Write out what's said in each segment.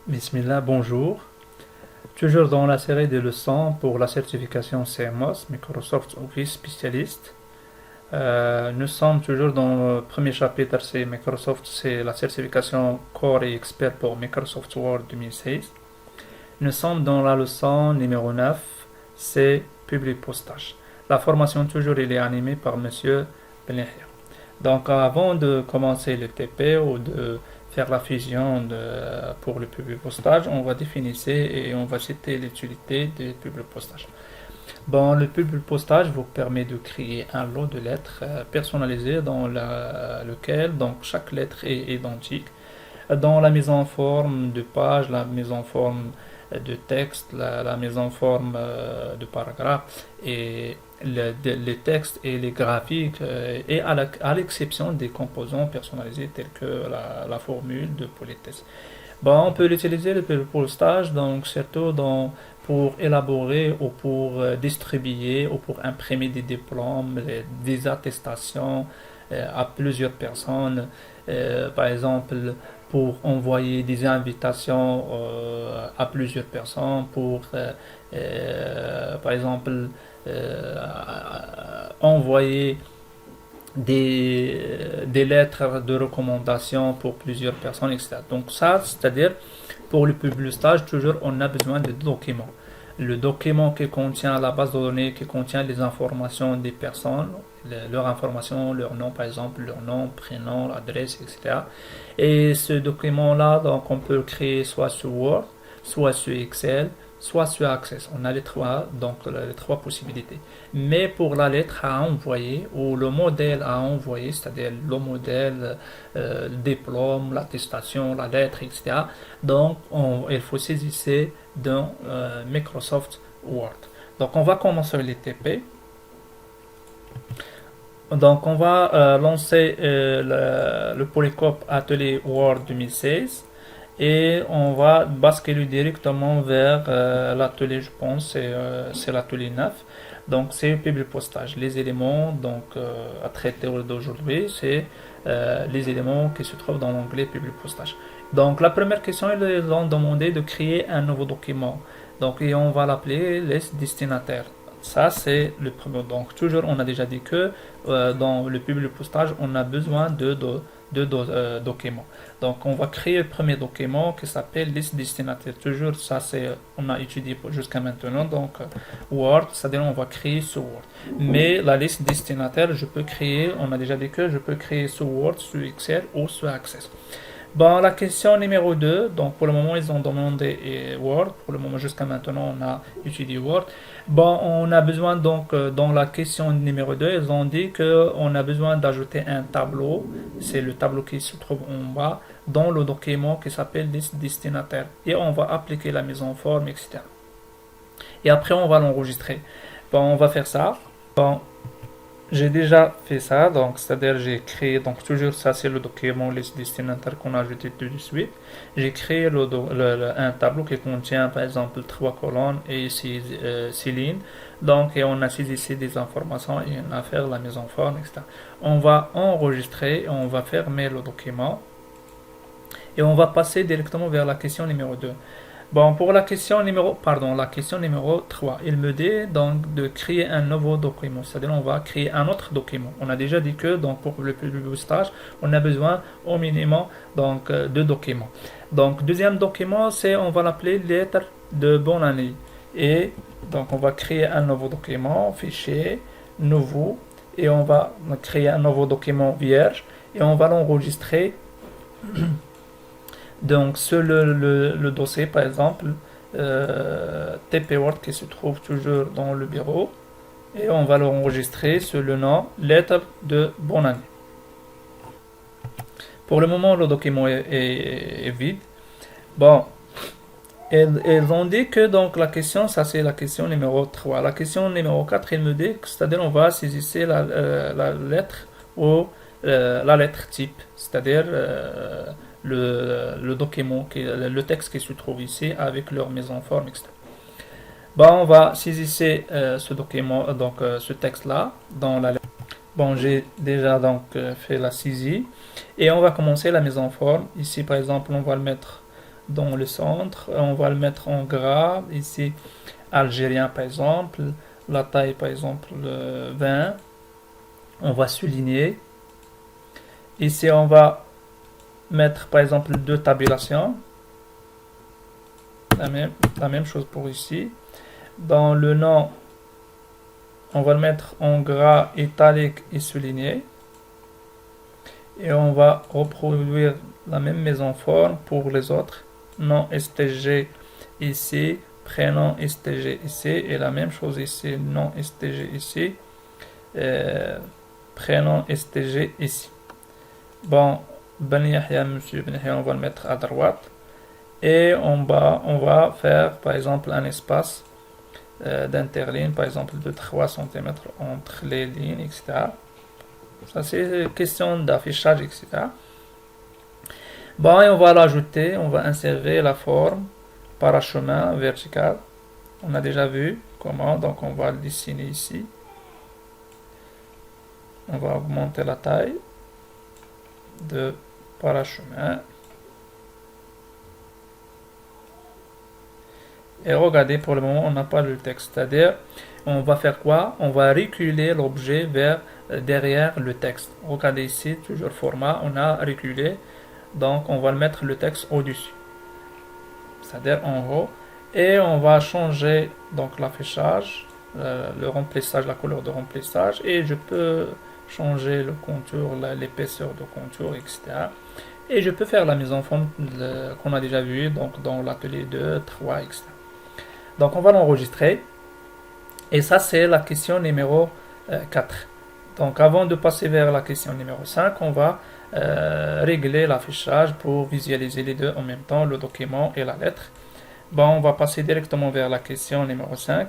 Bismillah, bonjour. Toujours dans la série de leçons pour la certification CMOS, Microsoft Office Specialist. Nous sommes toujours dans le premier chapitre, c'est Microsoft, c'est la certification Core et Expert pour Microsoft Word 2016. Nous sommes dans la leçon numéro 9, c'est Public Postage. La formation toujours elle est animée par Monsieur Benahir. Donc avant de commencer le TP ou de faire la fusion pour le public postage, on va définir et on va citer l'utilité du public postage. Bon, le public postage vous permet de créer un lot de lettres personnalisées dans lequel donc chaque lettre est identique. Dans la mise en forme de page, la mise en forme de texte, la mise en forme de paragraphe et les textes et les graphiques et à l'exception des composants personnalisés tels que la formule de politesse. Bon, on peut l'utiliser pour le stage, donc surtout pour élaborer ou pour distribuer ou pour imprimer des diplômes, des attestations à plusieurs personnes, par exemple pour envoyer des invitations à plusieurs personnes, pour par exemple envoyer des lettres de recommandation pour plusieurs personnes, etc. Donc ça, c'est-à-dire pour le public stage, toujours on a besoin de documents. Le document qui contient la base de données, qui contient les informations des personnes, leurs informations, leur nom par exemple, leur nom, prénom, adresse, etc. Et ce document-là, donc on peut le créer soit sur Word, soit sur Excel, soit sur Access. On a les trois possibilités. Mais pour la lettre à envoyer ou le modèle à envoyer, c'est-à-dire le modèle, le diplôme, l'attestation, la lettre, etc. Donc il faut saisir dans Microsoft Word. Donc on va commencer les TP. Donc on va lancer le Polycop Atelier Word 2016. Et on va basculer directement vers l'atelier, je pense, c'est l'atelier 9. Donc c'est le public postage. Les éléments donc, à traiter d'aujourd'hui, c'est les éléments qui se trouvent dans l'onglet public postage. Donc la première question, ils ont demandé de créer un nouveau document. Donc et on va l'appeler liste destinataire. Ça c'est le premier. Donc toujours on a déjà dit que dans le public postage, on a besoin de documents. Donc on va créer le premier document qui s'appelle liste destinataire. Toujours ça c'est on a étudié jusqu'à maintenant donc Word, c'est-à-dire on va créer sur Word. Mais la liste destinataire, je peux créer, on a déjà dit que je peux créer sur Word, sur Excel ou sur Access. Bon, la question numéro 2, donc pour le moment ils ont demandé Word, pour le moment jusqu'à maintenant on a étudié Word. Bon, on a besoin donc dans la question numéro 2, ils ont dit qu'on a besoin d'ajouter un tableau, c'est le tableau qui se trouve en bas, dans le document qui s'appelle liste destinataire. Et on va appliquer la mise en forme, etc. Et après on va l'enregistrer. Bon, on va faire ça. Bon, j'ai déjà fait ça, donc c'est-à-dire j'ai créé, donc toujours ça c'est le document liste destinataire qu'on a ajouté tout de suite. J'ai créé un tableau qui contient par exemple 3 colonnes et 6 lignes. Donc et on a saisi des informations et on a fait la mise en forme, etc. On va enregistrer, on va fermer le document et on va passer directement vers la question numéro 2. Bon, pour la question numéro 3, il me dit donc de créer un nouveau document, c'est-à-dire on va créer un autre document. On a déjà dit que donc pour le public stage, on a besoin au minimum donc de documents. Donc deuxième document, c'est on va l'appeler lettre de bonne année. Et donc on va créer un nouveau document, fichier, nouveau, et on va créer un nouveau document vierge et on va l'enregistrer. Donc sur le dossier par exemple TP Word qui se trouve toujours dans le bureau et on va l'enregistrer sur le nom lettre de bonne année. Pour le moment le document est vide. Bon, ils ont dit que donc la question, ça c'est la question numéro 3. La question numéro 4, il me dit que c'est-à-dire on va saisir la lettre ou la lettre type, c'est-à-dire le document, le texte qui se trouve ici avec leur mise en forme, etc. Bon, on va saisir ce document, donc ce texte-là dans la lettre. Bon, j'ai déjà donc fait la saisie et on va commencer la mise en forme. Ici, par exemple, on va le mettre dans le centre, on va le mettre en gras. Ici, algérien, par exemple, la taille, par exemple, 20. On va souligner. Ici, on va mettre, par exemple, deux tabulations. La même chose pour ici. Dans le nom, on va le mettre en gras, italique et souligné. Et on va reproduire la même mise en forme pour les autres. Nom STG ici, prénom STG ici, et la même chose ici, nom STG ici, prénom STG ici. Bon, Ben Yahya, Monsieur Ben Yahya, on va le mettre à droite. Et en bas, on va faire par exemple un espace d'interligne, par exemple de 3 cm entre les lignes, etc. Ça c'est question d'affichage, etc. Bon, et on va l'ajouter, on va insérer la forme parachemin vertical. On a déjà vu comment, donc on va le dessiner ici. On va augmenter la taille de parachemin. Et regardez, pour le moment, on n'a pas le texte. C'est-à-dire, on va faire quoi? On va reculer l'objet vers derrière le texte. Regardez ici, toujours format, on a reculé. Donc, on va le mettre le texte au-dessus. C'est-à-dire en haut. Et on va changer donc l'affichage, le remplissage, la couleur de remplissage. Et je peux changer le contour, l'épaisseur de contour, etc. Et je peux faire la mise en forme qu'on a déjà vu donc dans l'atelier 2, 3, etc. Donc on va l'enregistrer. Et ça c'est la question numéro 4. Donc avant de passer vers la question numéro 5, on va régler l'affichage pour visualiser les deux en même temps, le document et la lettre. Bon, on va passer directement vers la question numéro 5.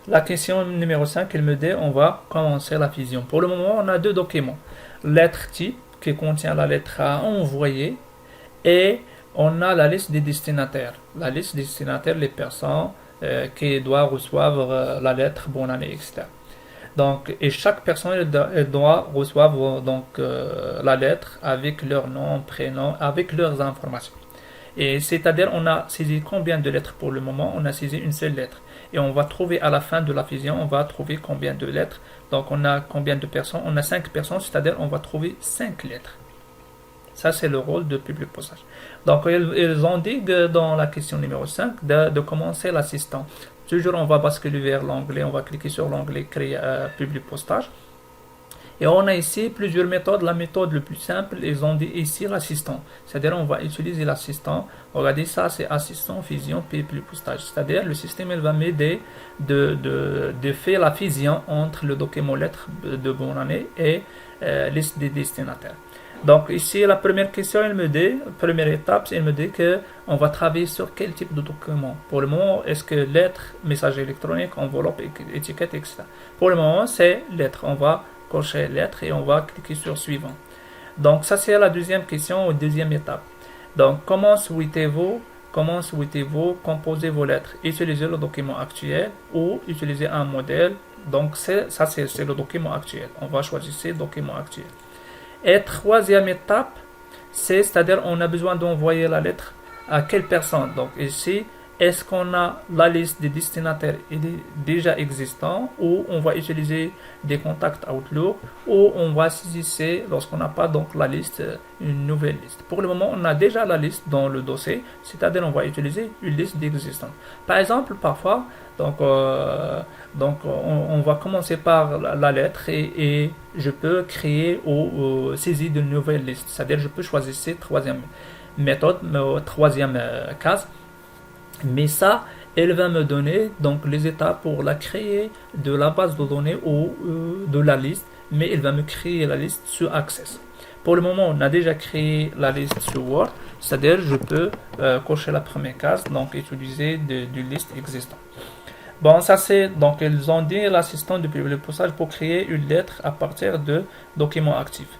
La question numéro 5, elle me dit on va commencer la fusion. Pour le moment, on a deux documents. Lettre type qui contient la lettre à envoyer et on a la liste des destinataires. La liste des destinataires, les personnes qui doivent recevoir la lettre bonne année, etc. Donc, et chaque personne elle doit recevoir donc la lettre avec leur nom, prénom, avec leurs informations. Et c'est-à-dire, on a saisi combien de lettres pour le moment? On a saisi une seule lettre. Et on va trouver à la fin de la fusion, on va trouver combien de lettres. Donc, on a combien de personnes? On a 5 personnes, c'est-à-dire, on va trouver 5 lettres. Ça, c'est le rôle de public postage. Donc, ils ont dit dans la question numéro 5 de commencer l'assistant. Toujours, on va basculer vers l'onglet, on va cliquer sur l'onglet créer public postage. Et on a ici plusieurs méthodes. La méthode la plus simple, ils ont dit ici l'assistant. C'est-à-dire, on va utiliser l'assistant. Regardez ça, c'est assistant, fusion, public postage. C'est-à-dire, le système, il va m'aider de faire la fusion entre le document lettre de bonne année et liste des destinataires. Donc ici, la première question, elle me dit, première étape, elle me dit que on va travailler sur quel type de document. Pour le moment, est-ce que lettre, message électronique, enveloppe, étiquette, etc. Pour le moment, c'est lettre. On va cocher lettre et on va cliquer sur suivant. Donc ça, c'est la deuxième question ou deuxième étape. Donc comment souhaitez-vous composer vos lettres? Utiliser le document actuel ou utiliser un modèle. Donc c'est le document actuel. On va choisir ce document actuel. Et troisième étape, c'est-à-dire on a besoin d'envoyer la lettre à quelle personne. Donc ici, est-ce qu'on a la liste des destinataires déjà existants ou on va utiliser des contacts Outlook ou on va saisir lorsqu'on n'a pas donc la liste, une nouvelle liste. Pour le moment, on a déjà la liste dans le dossier, c'est-à-dire on va utiliser une liste d'existants. Par exemple, parfois, on va commencer par la lettre et je peux créer ou saisir de nouvelles listes. C'est-à-dire je peux choisir cette troisième méthode, troisième case. Mais ça, elle va me donner donc les étapes pour la créer de la base de données ou de la liste, mais elle va me créer la liste sur Access. Pour le moment, on a déjà créé la liste sur Word, c'est-à-dire je peux cocher la première case, donc utiliser d'une liste existante. Bon, ça c'est, donc ils ont dit l'assistant de public postage pour créer une lettre à partir de documents actifs.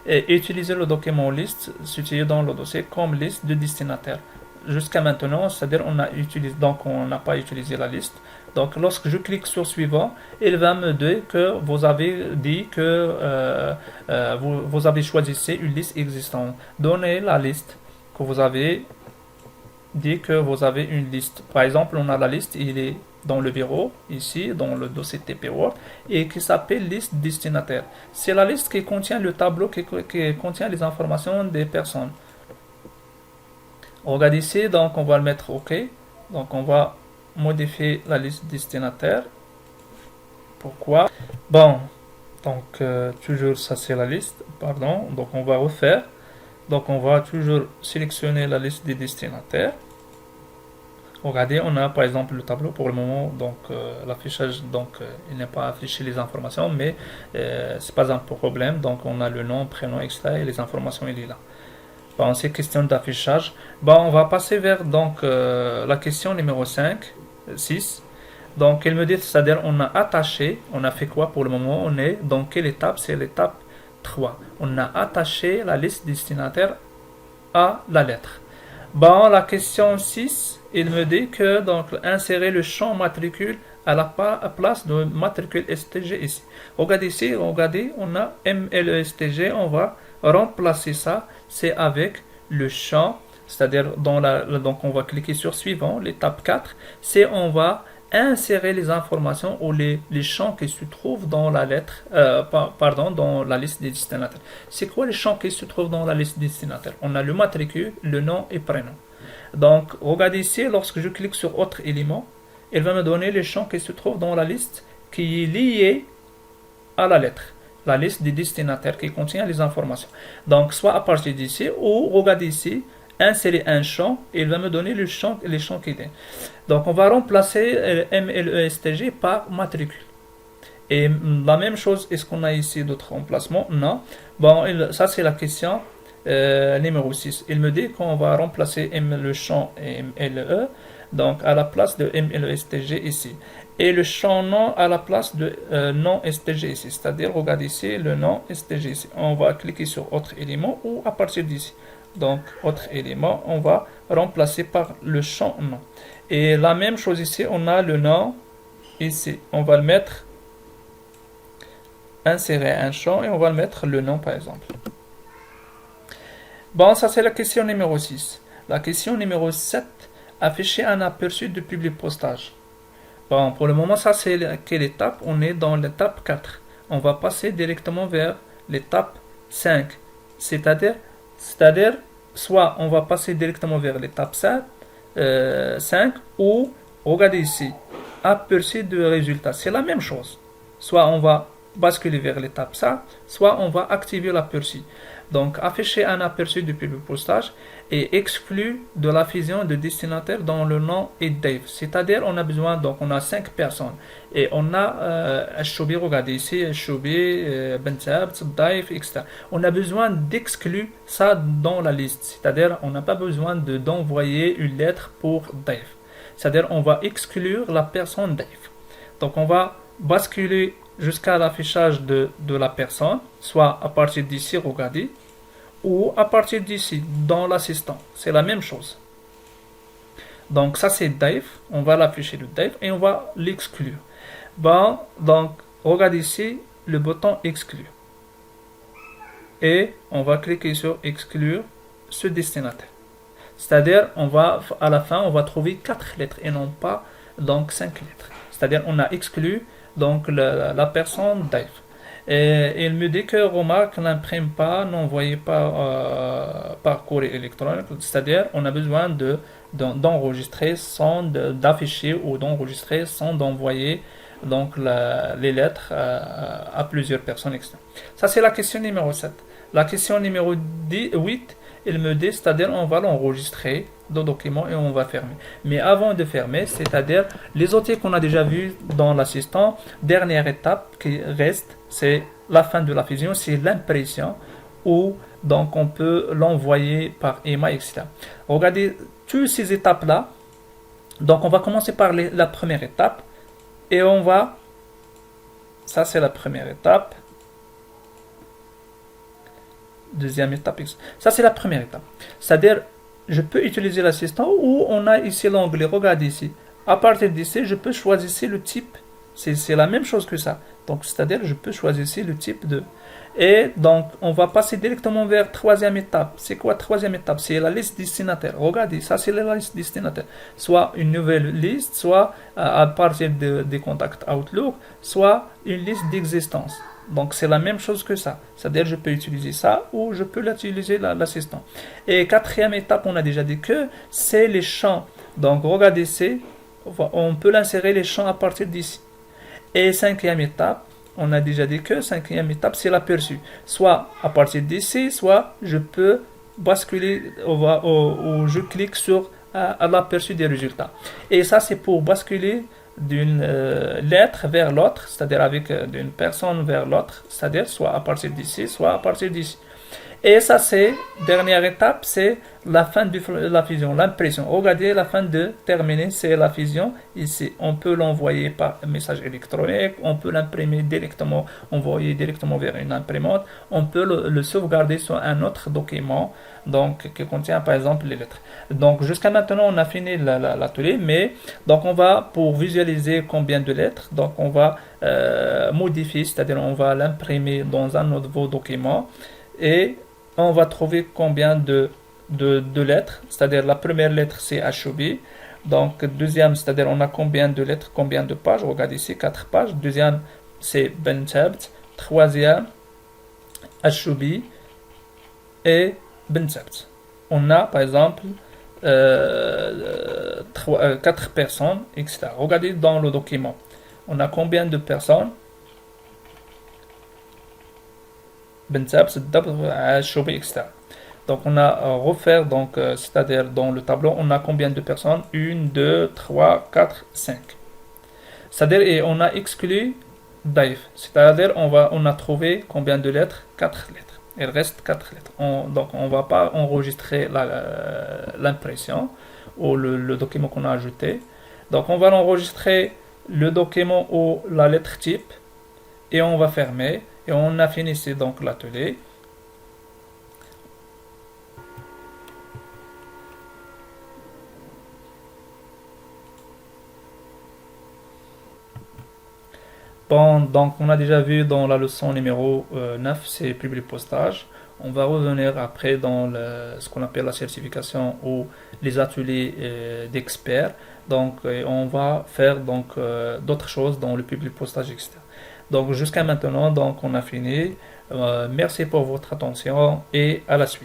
et utiliser le document liste situé dans le dossier comme liste de destinataire. Jusqu'à maintenant, c'est-à-dire on n'a pas utilisé la liste. Donc lorsque je clique sur suivant, il va me dire que vous avez dit que vous avez choisi une liste existante. Donnez la liste que vous avez dit que vous avez une liste. Par exemple, on a la liste, il est dans le bureau, ici, dans le dossier TP Word, et qui s'appelle liste destinataire. C'est la liste qui contient le tableau qui contient les informations des personnes. On regarde ici, donc on va le mettre OK. Donc on va modifier la liste destinataire. Pourquoi? Bon, donc toujours ça c'est la liste, pardon. Donc on va refaire. Donc on va toujours sélectionner la liste des destinataires. Regardez, on a par exemple le tableau pour le moment, donc l'affichage, donc il n'est pas affiché les informations, mais c'est pas un problème. Donc on a le nom, prénom, etc. et les informations, il est là. Bon, c'est question d'affichage. Bon, on va passer vers donc la question numéro 5, 6. Donc il me dit, c'est-à-dire on a attaché, on a fait quoi pour le moment? On est dans quelle étape? C'est l'étape 3. On a attaché la liste destinataire à la lettre. Bon, la question 6, il me dit que donc insérer le champ matricule à la place de matricule STG ici. Regardez ici, regardez, on a MLESTG, on va remplacer ça, c'est avec le champ, c'est-à-dire donc on va cliquer sur suivant, l'étape 4, c'est on va insérer les informations ou les champs qui se trouvent dans la lettre, dans la liste des destinataires. C'est quoi les champs qui se trouvent dans la liste des destinataires? On a le matricule, le nom et prénom. Donc, regardez ici, lorsque je clique sur autre élément, il va me donner les champs qui se trouvent dans la liste qui est liée à la lettre. La liste des destinataires qui contient les informations. Donc, soit à partir d'ici, ou regardez ici, insérer un champ, et il va me donner les champs qui étaient. Donc, on va remplacer MLESTG par matricule. Et la même chose, est-ce qu'on a ici d'autres remplacements? Non. Bon, ça c'est la question numéro 6. Il me dit qu'on va remplacer le champ MLE, donc à la place de MLESTG ici. Et le champ nom à la place de nom STG ici. C'est-à-dire, regardez ici, le nom STG ici. On va cliquer sur autre élément ou à partir d'ici. Donc, autre élément, on va remplacer par le champ nom. Et la même chose ici, on a le nom ici. On va le mettre, insérer un champ et on va le mettre le nom par exemple. Bon, ça c'est la question numéro 6. La question numéro 7, afficher un aperçu de public postage. Bon, pour le moment, ça c'est quelle étape? On est dans l'étape 4. On va passer directement vers l'étape 5. C'est-à-dire, soit on va passer directement vers l'étape 5 ou, regardez ici, aperçu de résultat. C'est la même chose. Soit on va basculer vers l'étape 5, soit on va activer l'aperçu. Donc, afficher un aperçu du public postage et exclu de la fusion de destinataires dont le nom est Dave. C'est-à-dire, on a besoin, donc on a 5 personnes. Et on a Choubi, regardez ici, Choubi, Bentab, Dave, etc. On a besoin d'exclure ça dans la liste. C'est-à-dire, on n'a pas besoin d'envoyer une lettre pour Dave. C'est-à-dire, on va exclure la personne Dave. Donc, on va basculer jusqu'à l'affichage de la personne, soit à partir d'ici, regardez, ou à partir d'ici, dans l'assistant. C'est la même chose. Donc ça c'est Dave, on va l'afficher le Dave et on va l'exclure. Bon, donc regardez ici le bouton exclure. Et on va cliquer sur exclure ce destinataire. C'est-à-dire, à la fin, on va trouver 4 lettres et non pas donc 5 lettres. C'est-à-dire, on a exclu donc la personne Dave. Et il me dit que remarque n'imprime pas, n'envoyez pas par courrier électronique. C'est-à-dire, on a besoin d'enregistrer sans d'afficher ou d'enregistrer sans d'envoyer donc les lettres à plusieurs personnes externes. Ça, c'est la question numéro 7. La question numéro 8, il me dit, c'est-à-dire on va l'enregistrer dans le document et on va fermer. Mais avant de fermer, c'est-à-dire les outils qu'on a déjà vus dans l'assistant, dernière étape qui reste, c'est la fin de la fusion, c'est l'impression où donc on peut l'envoyer par email, etc. Regardez toutes ces étapes-là. Donc on va commencer par la première étape et on va, ça c'est la première étape. Deuxième étape. Ça, c'est la première étape. C'est-à-dire, je peux utiliser l'assistant ou on a ici l'onglet. Regardez ici. À partir d'ici, je peux choisir le type. C'est la même chose que ça. Donc, c'est-à-dire, je peux choisir ici le type de. Et donc, on va passer directement vers troisième étape. C'est quoi troisième étape? C'est la liste destinataire. Regardez, ça c'est la liste destinataire. Soit une nouvelle liste, soit à partir des contacts Outlook, soit une liste d'existence. Donc, c'est la même chose que ça. C'est-à-dire, je peux utiliser ça ou je peux utiliser l'assistant. Et quatrième étape, on a déjà dit que c'est les champs. Donc, regardez ici, on peut l'insérer les champs à partir d'ici. Et cinquième étape, on a déjà dit que cinquième étape, c'est l'aperçu. Soit à partir d'ici, soit je peux basculer ou je clique sur l'aperçu des résultats. Et ça, c'est pour basculer d'une lettre vers l'autre, c'est-à-dire avec d'une personne vers l'autre, c'est-à-dire soit à partir d'ici, soit à partir d'ici. Et ça, c'est, dernière étape, c'est la fin de la fusion, l'impression. Regardez, la fin de terminer, c'est la fusion. Ici, on peut l'envoyer par message électronique, on peut l'imprimer directement, envoyer directement vers une imprimante, on peut le sauvegarder sur un autre document, donc qui contient par exemple les lettres. Donc jusqu'à maintenant, on a fini l'atelier, mais donc on va, pour visualiser combien de lettres, donc on va modifier, c'est-à-dire on va l'imprimer dans un nouveau document et on va trouver combien de lettres, c'est-à-dire la première lettre c'est HOB, donc deuxième, c'est-à-dire on a combien de lettres, combien de pages, regarde ici, 4 pages, deuxième c'est Bensabt, troisième HOB et Bensabt. On a par exemple 4 personnes, etc. Regardez dans le document, on a combien de personnes, Bensabt, HOB, etc. Donc on a refaire, donc c'est-à-dire dans le tableau, on a combien de personnes? 1, 2, 3, 4, 5. C'est-à-dire, et on a exclu Daif. C'est-à-dire, on a trouvé combien de lettres? 4 lettres. Il reste 4 lettres. Donc on ne va pas enregistrer l'impression ou le document qu'on a ajouté. Donc on va enregistrer le document ou la lettre type et on va fermer. Et on a fini ici donc l'atelier. Bon, donc on a déjà vu dans la leçon numéro 9, c'est public postage. On va revenir après dans ce qu'on appelle la certification ou les ateliers d'experts. Donc on va faire donc d'autres choses dans le public postage, etc. Donc jusqu'à maintenant, donc on a fini. Merci pour votre attention et à la suite.